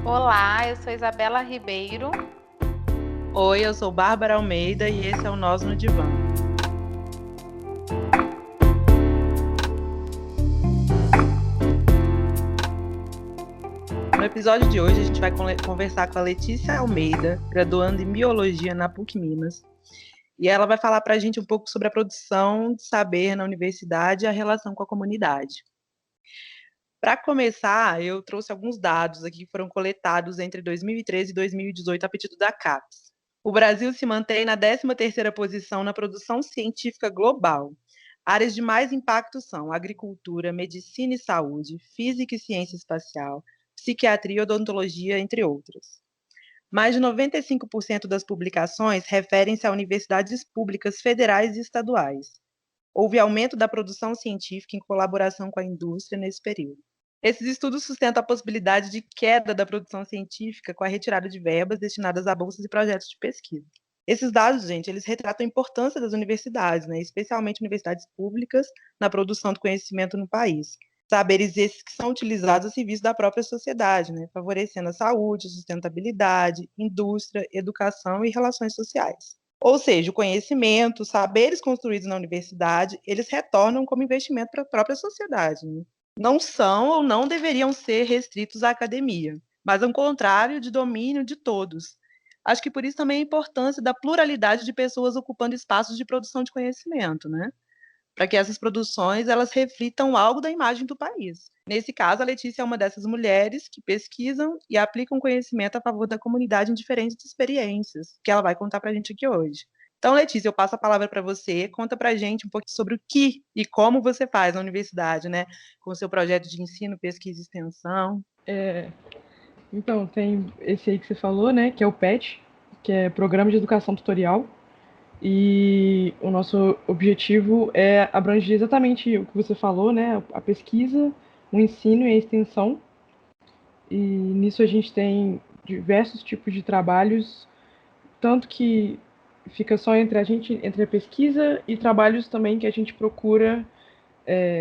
Olá, eu sou Isabela Ribeiro. Oi, eu sou Bárbara Almeida e esse é o Nós no Divã. No episódio de hoje, a gente vai conversar com a Letícia Almeida, graduanda em Biologia na PUC Minas. E ela vai falar para a gente um pouco sobre a produção de saber na universidade e a relação com a comunidade. Para começar, eu trouxe alguns dados aqui que foram coletados entre 2013 e 2018 a pedido da CAPES. O Brasil se mantém na 13ª posição na produção científica global. Áreas de mais impacto são agricultura, medicina e saúde, física e ciência espacial, psiquiatria e odontologia, entre outras. Mais de 95% das publicações referem-se a universidades públicas federais e estaduais. Houve aumento da produção científica em colaboração com a indústria nesse período. Esses estudos sustentam a possibilidade de queda da produção científica com a retirada de verbas destinadas a bolsas e projetos de pesquisa. Esses dados, gente, eles retratam a importância das universidades, né, especialmente universidades públicas, na produção do conhecimento no país. Saberes esses que são utilizados a serviço da própria sociedade, né, favorecendo a saúde, sustentabilidade, indústria, educação e relações sociais. Ou seja, o conhecimento, os saberes construídos na universidade, eles retornam como investimento para a própria sociedade, né? Não são ou não deveriam ser restritos à academia, mas ao contrário, de domínio de todos. Acho que por isso também a importância da pluralidade de pessoas ocupando espaços de produção de conhecimento, né? Para que essas produções elas reflitam algo da imagem do país. Nesse caso, a Letícia é uma dessas mulheres que pesquisam e aplicam conhecimento a favor da comunidade em diferentes experiências, que ela vai contar para a gente aqui hoje. Então, Letícia, eu passo a palavra para você, conta para a gente um pouco sobre o que e como você faz na universidade, né? Com o seu projeto de ensino, pesquisa e extensão. Então, tem esse aí que você falou, né, que é o PET, que é Programa de Educação Tutorial. E o nosso objetivo é abranger exatamente o que você falou, né, a pesquisa, o ensino e a extensão. E nisso a gente tem diversos tipos de trabalhos, tanto que fica só entre a gente, entre a pesquisa e trabalhos também que a gente procura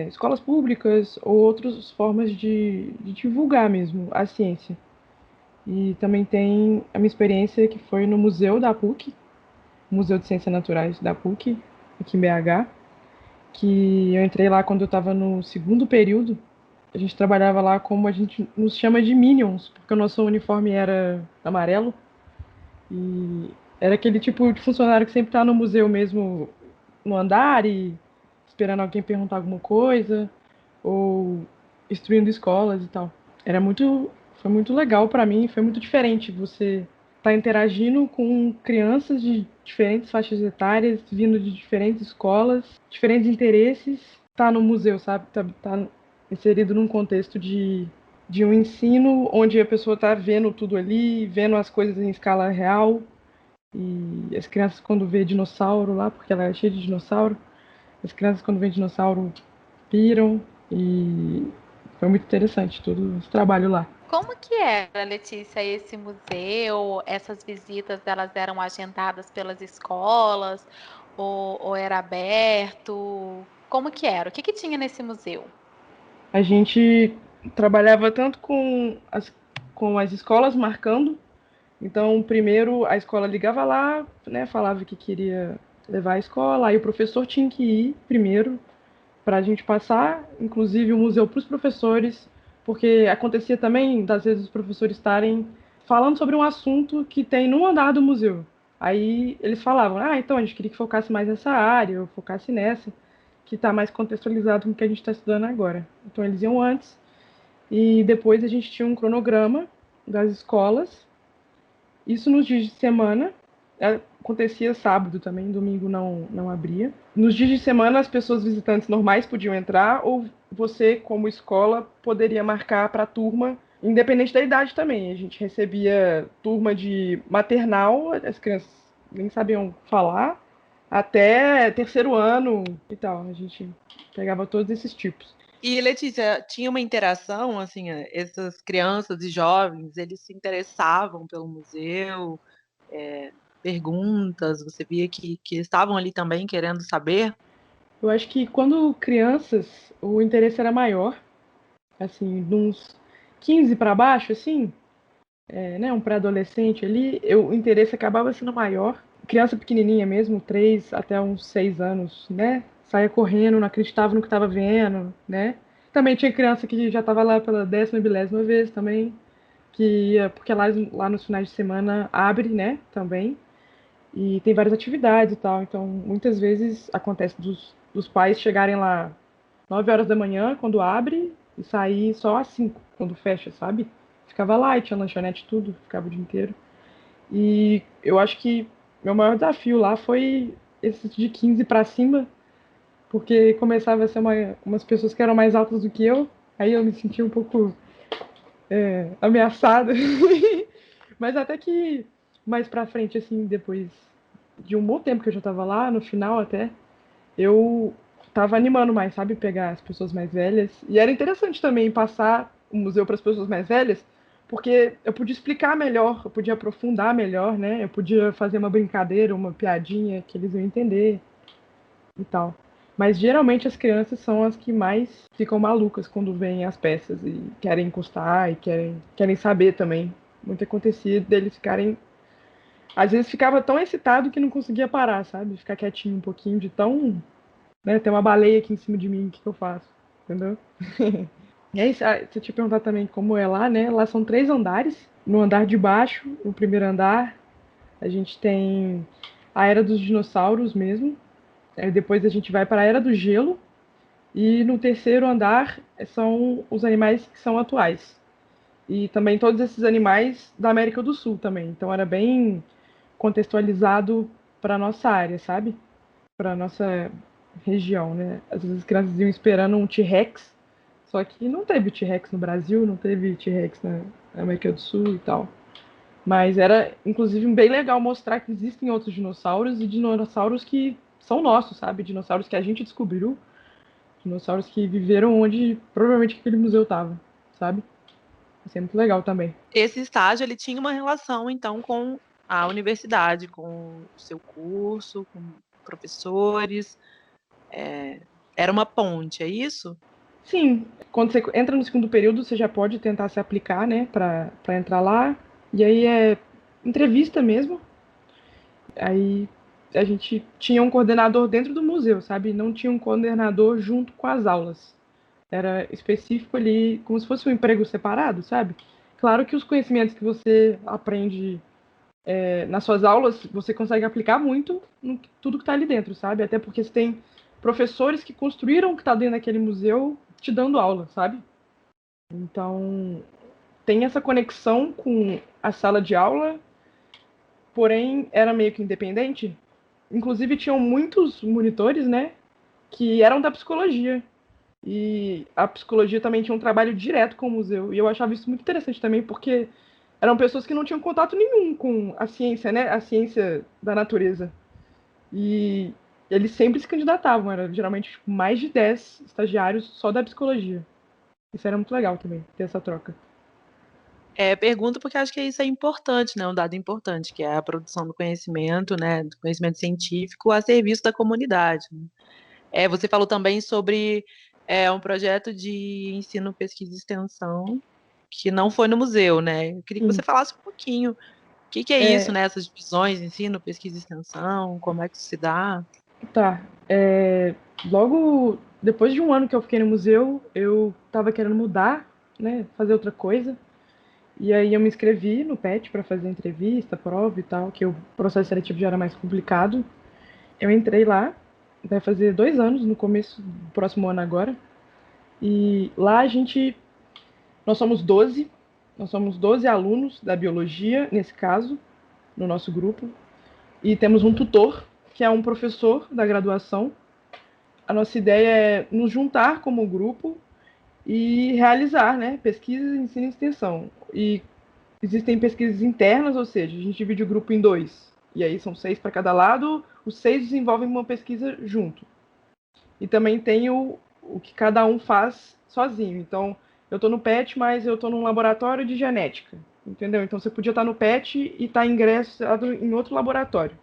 escolas públicas ou outras formas de divulgar mesmo a ciência. E também tem a minha experiência que foi no Museu da PUC, Museu de Ciências Naturais da PUC, aqui em BH, que eu entrei lá quando eu estava no segundo período. A gente trabalhava lá como a gente nos chama de Minions, porque o nosso uniforme era amarelo e era aquele tipo de funcionário que sempre está no museu mesmo, no andar e esperando alguém perguntar alguma coisa ou instruindo escolas e tal. Era muito, foi muito legal para mim, foi muito diferente você estar interagindo com crianças de diferentes faixas etárias, vindo de diferentes escolas, diferentes interesses, tá no museu, sabe? Tá inserido num contexto de um ensino onde a pessoa está vendo tudo ali, vendo as coisas em escala real. E as crianças, quando vê dinossauro lá, porque ela é cheia de dinossauro, as crianças, quando vê dinossauro, piram. E foi muito interessante todo esse trabalho lá. Como que era, Letícia, esse museu? Essas visitas, elas eram agendadas pelas escolas ou era aberto? Como que era? O que que tinha nesse museu? A gente trabalhava tanto com as escolas marcando. Então, primeiro a escola ligava lá, né, falava que queria levar a escola, aí o professor tinha que ir primeiro para a gente passar, inclusive o museu para os professores, porque acontecia também, das vezes, os professores estarem falando sobre um assunto que tem no andar do museu. Aí eles falavam, então a gente queria que focasse mais nessa área, ou focasse nessa, que está mais contextualizado com o que a gente está estudando agora. Então eles iam antes, e depois a gente tinha um cronograma das escolas, isso nos dias de semana, acontecia sábado também, domingo não abria. Nos dias de semana, as pessoas visitantes normais podiam entrar, ou você, como escola, poderia marcar para a turma, independente da idade também. A gente recebia turma de maternal, as crianças nem sabiam falar, até terceiro ano e tal. A gente pegava todos esses tipos. E, Letícia, tinha uma interação, assim, essas crianças e jovens, eles se interessavam pelo museu, perguntas, você via que estavam ali também querendo saber? Eu acho que quando crianças, o interesse era maior, assim, de uns 15 para baixo, assim, né, um pré-adolescente ali, o interesse acabava sendo maior. Criança pequenininha mesmo, 3 até uns 6 anos, né? Saía correndo, não acreditava no que estava vendo, né? Também tinha criança que já estava lá pela 10ª, milésima vez também, que ia, porque lá nos finais de semana abre, né, também, e tem várias atividades e tal, então muitas vezes acontece dos pais chegarem lá 9 horas da manhã, quando abre, e sair só às 5, quando fecha, sabe? Ficava lá e tinha lanchonete e tudo, ficava o dia inteiro. E eu acho que meu maior desafio lá foi esse de 15 para cima, porque começava a ser umas pessoas que eram mais altas do que eu, aí eu me sentia um pouco ameaçada. Mas até que mais pra frente, assim, depois de um bom tempo que eu já tava lá, no final até, eu tava animando mais, sabe? Pegar as pessoas mais velhas. E era interessante também passar o museu para as pessoas mais velhas, porque eu podia explicar melhor, eu podia aprofundar melhor, né? Eu podia fazer uma brincadeira, uma piadinha que eles iam entender e tal. Mas geralmente as crianças são as que mais ficam malucas quando veem as peças e querem encostar e querem saber também. Muito acontecia deles ficarem. Às vezes ficava tão excitado que não conseguia parar, sabe? Ficar quietinho um pouquinho de tão. Né? Tem uma baleia aqui em cima de mim, o que eu faço? Entendeu? E aí, você te perguntar também como é lá, né? Lá são 3 andares. No andar de baixo, no primeiro andar, a gente tem a Era dos Dinossauros mesmo. Aí depois a gente vai para a Era do Gelo. E no terceiro andar são os animais que são atuais. E também todos esses animais da América do Sul também. Então era bem contextualizado para nossa área, sabe? Para nossa região, né? Às vezes as crianças iam esperando um T-Rex, só que não teve T-Rex no Brasil, não teve T-Rex na América do Sul e tal. Mas era, inclusive, bem legal mostrar que existem outros dinossauros e dinossauros que são nossos, sabe? Dinossauros que a gente descobriu, dinossauros que viveram onde provavelmente aquele museu tava, sabe? Isso é muito legal também. Esse estágio, ele tinha uma relação, então, com a universidade, com o seu curso, com professores. Era uma ponte, é isso? Sim, quando você entra no segundo período, você já pode tentar se aplicar, né, para entrar lá. E aí é entrevista mesmo. Aí a gente tinha um coordenador dentro do museu, sabe? Não tinha um coordenador junto com as aulas. Era específico ali, como se fosse um emprego separado, sabe? Claro que os conhecimentos que você aprende nas suas aulas, você consegue aplicar muito em tudo que está ali dentro, sabe? Até porque você tem professores que construíram o que está dentro daquele museu te dando aula, sabe? Então, tem essa conexão com a sala de aula, porém era meio que independente. Inclusive, tinham muitos monitores, né, que eram da psicologia. E a psicologia também tinha um trabalho direto com o museu. E eu achava isso muito interessante também, porque eram pessoas que não tinham contato nenhum com a ciência, né, a ciência da natureza. E eles sempre se candidatavam, era geralmente tipo, mais de 10 estagiários só da psicologia. Isso era muito legal também, ter essa troca. Pergunto porque acho que isso é importante, né? Um dado importante, que é a produção do conhecimento, né? Do conhecimento científico a serviço da comunidade, né? Você falou também sobre um projeto de ensino, pesquisa e extensão que não foi no museu, né? Eu queria que você Sim. falasse um pouquinho o que é isso, né? Essas divisões, ensino, pesquisa e extensão, como é que isso se dá? Tá. Logo depois de um ano que eu fiquei no museu, eu tava querendo mudar, né? Fazer outra coisa. E aí eu me inscrevi no PET para fazer entrevista, prova e tal, que o processo seletivo já era mais complicado. Eu entrei lá, vai fazer 2 anos, no começo do próximo ano agora. E lá nós somos 12, nós somos 12 alunos da biologia, nesse caso, no nosso grupo. E temos um tutor, que é um professor da graduação. A nossa ideia é nos juntar como grupo e realizar, né, pesquisas, ensino e extensão. E existem pesquisas internas, ou seja, a gente divide o grupo em 2. E aí são 6 para cada lado, os 6 desenvolvem uma pesquisa junto. E também tem o que cada um faz sozinho. Então, eu estou no PET, mas eu estou num laboratório de genética. Entendeu? Então, você podia estar no PET e estar ingressado em outro laboratório.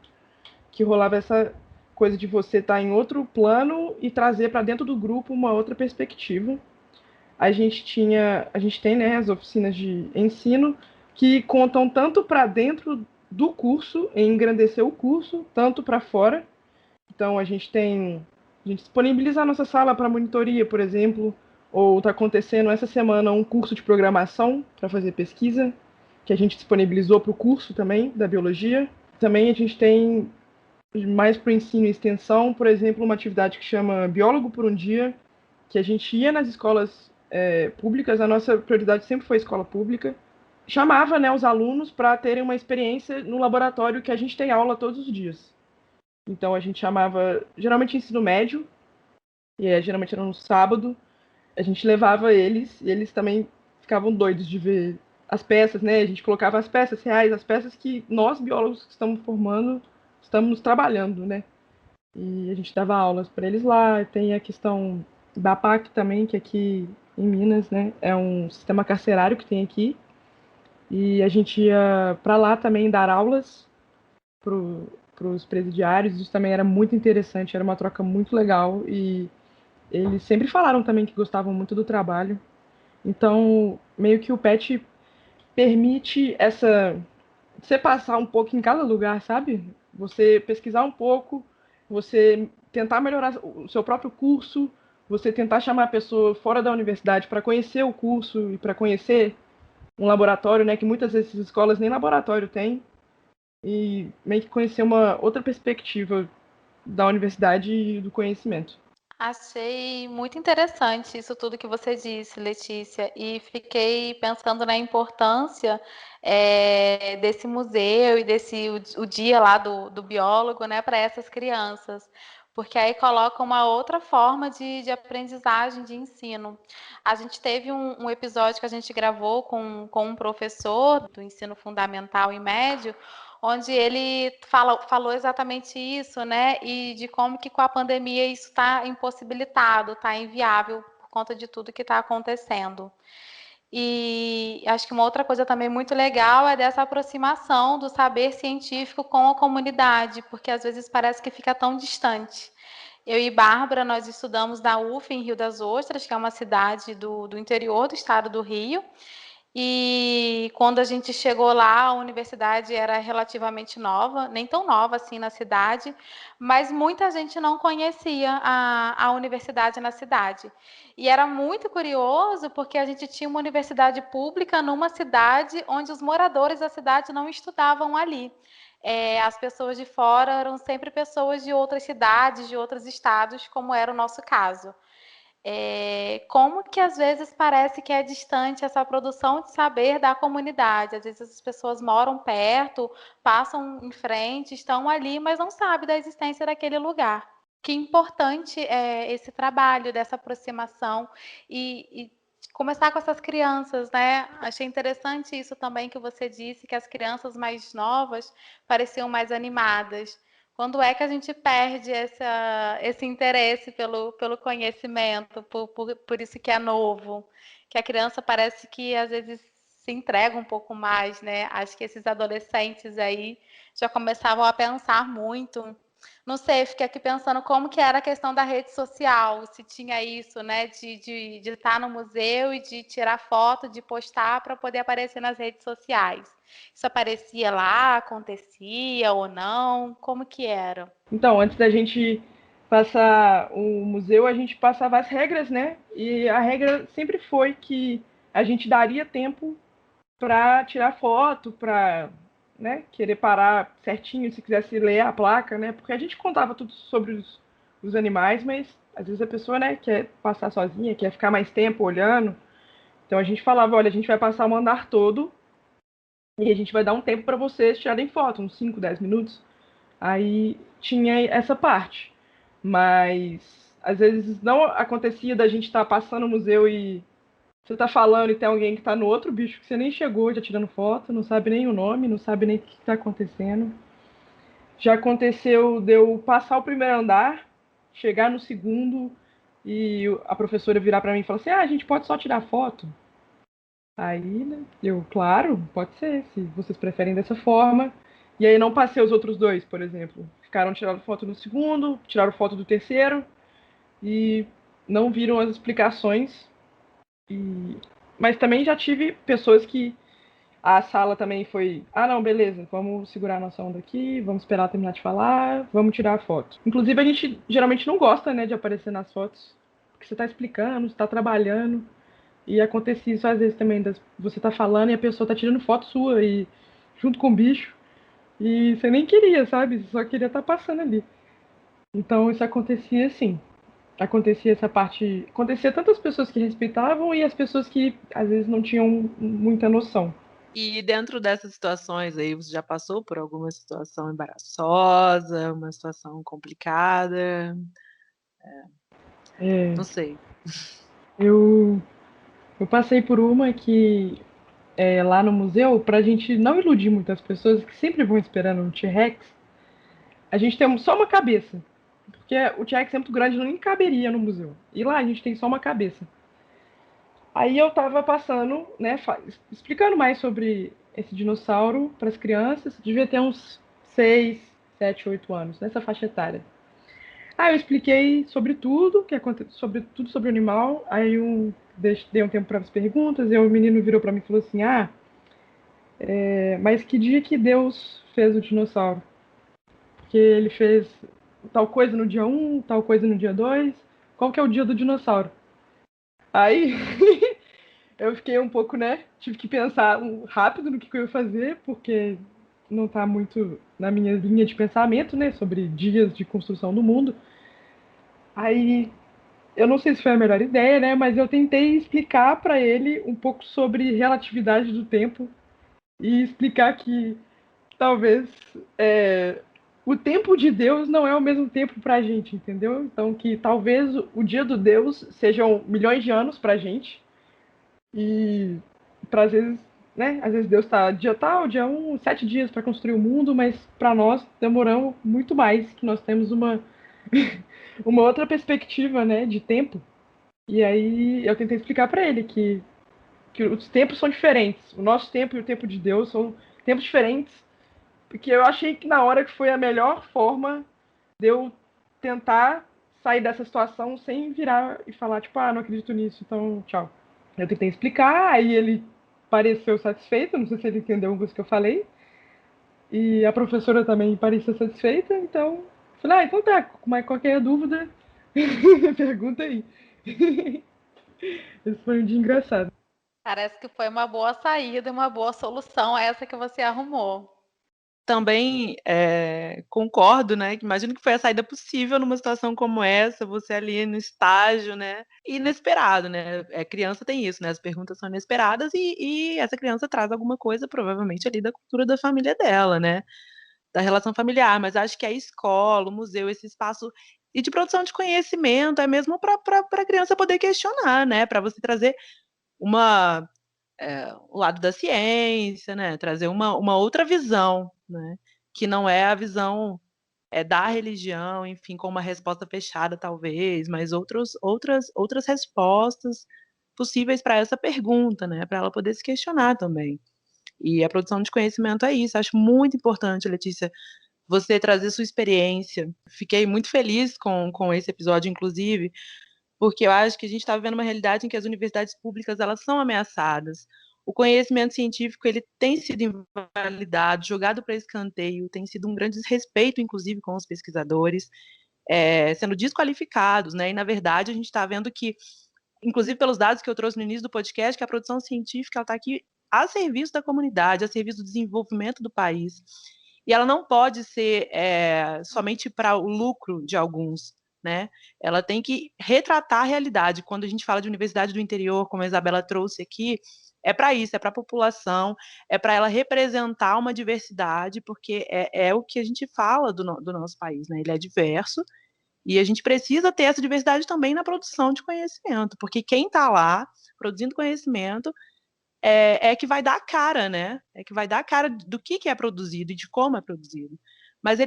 Que rolava essa coisa de você estar em outro plano e trazer para dentro do grupo uma outra perspectiva. A gente tem, né, as oficinas de ensino, que contam tanto para dentro do curso, em engrandecer o curso, tanto para fora. Então, a gente disponibiliza a nossa sala para monitoria, por exemplo, ou está acontecendo essa semana um curso de programação para fazer pesquisa, que a gente disponibilizou para o curso também, da biologia. Também a gente tem, mais para o ensino e extensão, por exemplo, uma atividade que chama Biólogo por um Dia, que a gente ia nas escolas públicas, a nossa prioridade sempre foi a escola pública, chamava, né, os alunos para terem uma experiência no laboratório que a gente tem aula todos os dias. Então a gente chamava, geralmente ensino médio, e geralmente era no sábado, a gente levava eles, e eles também ficavam doidos de ver as peças, né? A gente colocava as peças reais, as peças que nós, biólogos que estamos formando, estamos trabalhando, né? E a gente dava aulas para eles lá. Tem a questão da PAC também, que aqui em Minas, né, é um sistema carcerário que tem aqui. E a gente ia para lá também dar aulas para os presidiários. Isso também era muito interessante, era uma troca muito legal. E eles sempre falaram também que gostavam muito do trabalho. Então, meio que o PET permite você passar um pouco em cada lugar, sabe? Você pesquisar um pouco, você tentar melhorar o seu próprio curso, você tentar chamar a pessoa fora da universidade para conhecer o curso e para conhecer um laboratório, né? Que muitas vezes as escolas nem laboratório têm, e meio que conhecer uma outra perspectiva da universidade e do conhecimento. Achei muito interessante isso tudo que você disse, Letícia, e fiquei pensando na importância desse museu e o dia lá do biólogo, né, para essas crianças, porque aí coloca uma outra forma de aprendizagem, de ensino. A gente teve um episódio que a gente gravou com um professor do ensino fundamental e médio, onde ele falou exatamente isso, né? E de como que com a pandemia isso está impossibilitado, está inviável por conta de tudo que está acontecendo. E acho que uma outra coisa também muito legal é dessa aproximação do saber científico com a comunidade, porque às vezes parece que fica tão distante. Eu e Bárbara, nós estudamos na UF em Rio das Ostras, que é uma cidade do interior do estado do Rio, e quando a gente chegou lá, a universidade era relativamente nova, nem tão nova assim na cidade, mas muita gente não conhecia a universidade na cidade. E era muito curioso porque a gente tinha uma universidade pública numa cidade onde os moradores da cidade não estudavam ali. As pessoas de fora eram sempre pessoas de outras cidades, de outros estados, como era o nosso caso. Como que às vezes parece que é distante essa produção de saber da comunidade. Às vezes as pessoas moram perto, passam em frente, estão ali, mas não sabem da existência daquele lugar. Que importante é esse trabalho dessa aproximação e começar com essas crianças, né? Achei interessante isso também que você disse, que as crianças mais novas pareciam mais animadas. Quando é que a gente perde esse interesse pelo conhecimento, por isso que é novo? Que a criança parece que às vezes se entrega um pouco mais, né? Acho que esses adolescentes aí já começavam a pensar muito. Não sei, fiquei aqui pensando como que era a questão da rede social, se tinha isso, né? De estar no museu e de tirar foto, de postar para poder aparecer nas redes sociais. Isso aparecia lá, acontecia ou não? Como que era? Então, antes da gente passar o museu, a gente passava as regras, né? E a regra sempre foi que a gente daria tempo para tirar foto, para, né, querer parar certinho se quisesse ler a placa, né? Porque a gente contava tudo sobre os animais, mas às vezes a pessoa, né, quer passar sozinha, quer ficar mais tempo olhando. Então a gente falava, olha, a gente vai passar o andar todo e a gente vai dar um tempo para vocês tirarem foto, uns 5, 10 minutos. Aí tinha essa parte. Mas às vezes não acontecia da gente estar passando o museu e você tá falando e tem alguém que tá no outro bicho que você nem chegou, já tirando foto, não sabe nem o nome, não sabe nem o que tá acontecendo. Já aconteceu de eu passar o primeiro andar, chegar no segundo e a professora virar para mim e falar assim: ah, a gente pode só tirar foto? Aí, né, eu, claro, pode ser, se vocês preferem dessa forma. E aí não passei os outros dois, por exemplo. Ficaram tirando foto no segundo, tiraram foto do terceiro e não viram as explicações. Mas também já tive pessoas que A sala também foi, não, beleza, vamos segurar a nossa onda aqui, vamos esperar terminar de falar, vamos tirar a foto. Inclusive, a gente geralmente não gosta, né, de aparecer nas fotos, porque você tá explicando, você tá trabalhando, e acontecia isso às vezes também, você tá falando e a pessoa tá tirando foto sua, e junto com o bicho, e você nem queria, sabe? Você só queria estar passando ali. Então, isso acontecia assim. Acontecia essa parte. Acontecia tantas pessoas que respeitavam e as pessoas que às vezes não tinham muita noção. E dentro dessas situações aí, você já passou por alguma situação embaraçosa, uma situação complicada? É, Não sei. eu, eu passei por uma que lá no museu, pra gente não iludir muitas pessoas que sempre vão esperando um T-Rex, a gente tem só uma cabeça. Porque o T-Rex é muito grande, não nem caberia no museu. E lá a gente tem só uma cabeça. Aí eu tava passando, né, explicando mais sobre esse dinossauro para as crianças, devia ter uns 6, 7, 8 anos, nessa faixa etária. Aí eu expliquei sobre tudo, que acontece, sobre tudo sobre o animal. Aí dei um tempo para as perguntas, e o menino virou para mim e falou assim: mas que dia que Deus fez o dinossauro? Porque ele fez tal coisa no dia um, tal coisa no dia 2. Qual que é o dia do dinossauro? Aí eu fiquei um pouco, né? Tive que pensar rápido no que eu ia fazer, porque não está muito na minha linha de pensamento, né? Sobre dias de construção do mundo. Aí eu não sei se foi a melhor ideia, né? Mas eu tentei explicar para ele um pouco sobre relatividade do tempo e explicar que talvez o tempo de Deus não é o mesmo tempo para a gente, entendeu? Então que talvez o dia do Deus sejam milhões de anos para a gente e para às vezes, né? Às vezes Deus está dia tal, dia 7 dias para construir o mundo, mas para nós demoramos muito mais, que nós temos uma outra perspectiva, né, de tempo. E aí eu tentei explicar para ele que os tempos são diferentes. O nosso tempo e o tempo de Deus são tempos diferentes, porque eu achei que na hora que foi a melhor forma de eu tentar sair dessa situação sem virar e falar, tipo, não acredito nisso, então tchau. Eu tentei explicar, aí ele pareceu satisfeito, não sei se ele entendeu alguma coisa que eu falei, e a professora também parecia satisfeita, então falei, então tá, mas qualquer dúvida, pergunta aí. Esse foi um dia engraçado. Parece que foi uma boa saída, uma boa solução essa que você arrumou. Também concordo, né? Que imagino que foi a saída possível numa situação como essa, você ali no estágio, né? Inesperado, né? Criança tem isso, né? As perguntas são inesperadas e essa criança traz alguma coisa, provavelmente, ali da cultura da família dela, né? Da relação familiar. Mas acho que a escola, o museu, esse espaço e de produção de conhecimento é mesmo para a criança poder questionar, né? Para você trazer uma o lado da ciência, né? Trazer uma outra visão, né? Que não é a visão da religião, enfim, com uma resposta fechada, talvez, mas outras respostas possíveis para essa pergunta, né? Para ela poder se questionar também. E a produção de conhecimento é isso. Acho muito importante, Letícia, você trazer sua experiência. Fiquei muito feliz com esse episódio, inclusive, porque eu acho que a gente está vivendo uma realidade em que as universidades públicas elas são ameaçadas. O conhecimento científico ele tem sido invalidado, jogado para escanteio, tem sido um grande desrespeito, inclusive, com os pesquisadores, sendo desqualificados, né? E na verdade a gente está vendo que, inclusive pelos dados que eu trouxe no início do podcast, que a produção científica está aqui a serviço da comunidade, a serviço do desenvolvimento do país. E ela não pode ser somente para o lucro de alguns, né? Ela tem que retratar a realidade. Quando a gente fala de universidade do interior, como a Isabela trouxe aqui, é para isso, é para a população, é para ela representar uma diversidade, porque é o que a gente fala do nosso país, né? Ele é diverso e a gente precisa ter essa diversidade também na produção de conhecimento, porque quem está lá produzindo conhecimento que vai dar a cara, né? É que vai dar a cara do que é produzido e de como é produzido. Mas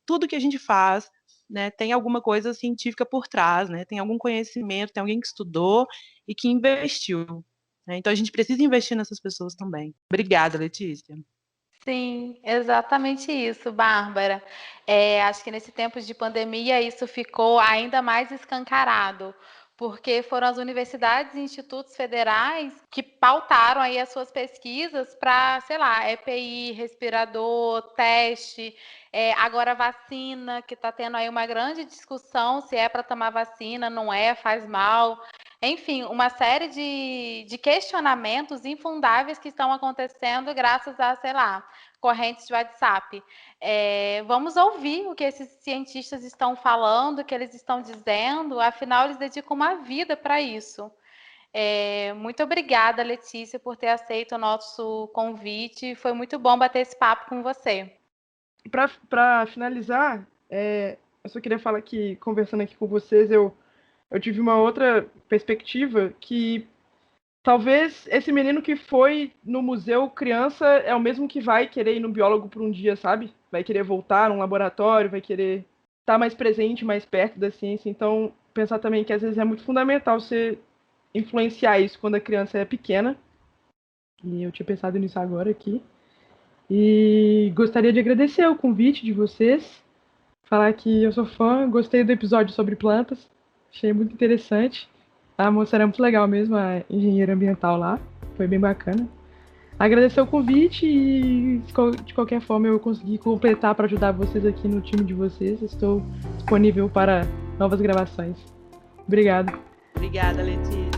tudo que a gente faz, né, tem alguma coisa científica por trás, né? Tem algum conhecimento, tem alguém que estudou e que investiu. Né? Então a gente precisa investir nessas pessoas também. Obrigada, Letícia. Sim, exatamente isso, Bárbara. Acho que nesse tempo de pandemia isso ficou ainda mais escancarado, porque foram as universidades e institutos federais que pautaram aí as suas pesquisas para, sei lá, EPI, respirador, teste, agora vacina, que está tendo aí uma grande discussão se é para tomar vacina, não é, faz mal. Enfim, uma série de questionamentos infundáveis que estão acontecendo graças a, sei lá, correntes de WhatsApp. Vamos ouvir o que esses cientistas estão falando, o que eles estão dizendo, afinal, eles dedicam uma vida para isso. Muito obrigada, Letícia, por ter aceito o nosso convite. Foi muito bom bater esse papo com você. Para finalizar, eu só queria falar que, conversando aqui com vocês, eu tive uma outra perspectiva que talvez esse menino que foi no museu criança é o mesmo que vai querer ir no biólogo por um dia, sabe? Vai querer voltar num laboratório, vai querer estar mais presente, mais perto da ciência. Então, pensar também que às vezes é muito fundamental você influenciar isso quando a criança é pequena. E eu tinha pensado nisso agora aqui. E gostaria de agradecer o convite de vocês, falar que eu sou fã, gostei do episódio sobre plantas, achei muito interessante. A moça era muito legal mesmo, a engenheira ambiental lá, foi bem bacana. Agradecer o convite e, de qualquer forma, eu consegui completar para ajudar vocês aqui no time de vocês. Estou disponível para novas gravações. Obrigado. Obrigada, Letícia.